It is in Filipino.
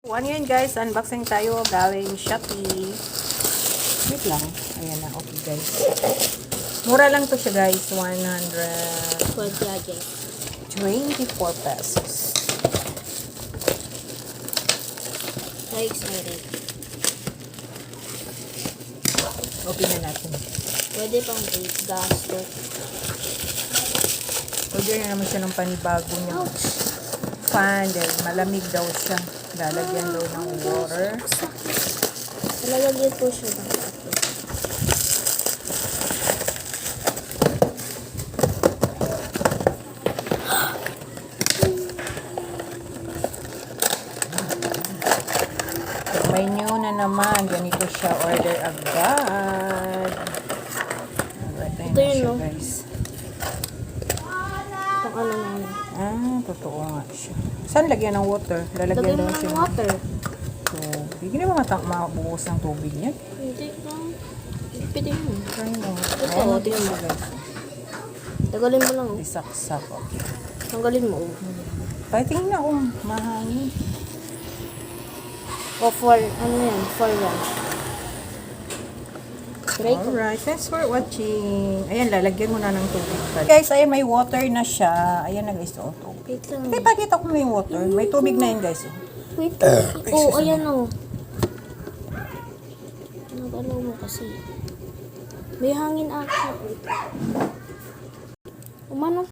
Ano yan guys, unboxing tayo galing Shopee. Wait lang. Ayan na, okay guys. Mura lang to siya guys, 124 pesos. So excited. Open na natin. Pwede pang gasto. Order na naman siya ng panibago niya. Fan, dahil malamig daw siya. Lalagyan daw ng water. Lalagyan po siya ng ate. May new na naman. Ganito siya. Order agad. Alright, ayun Ito na yun, siya no? guys. Itong ano na ano. Totoo nga siya. Saan lagyan ng water? Lalagyan Lagyan daw mo siya ng water. tubig. Hindi ba mabuhos ng tubig niya? Hindi lang. Pwede mo. Try mo. Ito, tingnan mo. Tagalin mo lang. Oh. Isaksak. Okay. Tanggalin mo. Oh. Kaya tingin na kung mahangin. O for, ano yan? For one. Try ko. Alright, thanks for watching. Ayan, lalagyan mo na ng tubig. Guys, ayan, may water na siya. Ayan na guys, oh, tubig. Wait lang. Ito, pakita ko may water. May tubig na yun guys. Wait. Oh, ayan o. Nag-alaw mo kasi. May hangin ako. Umano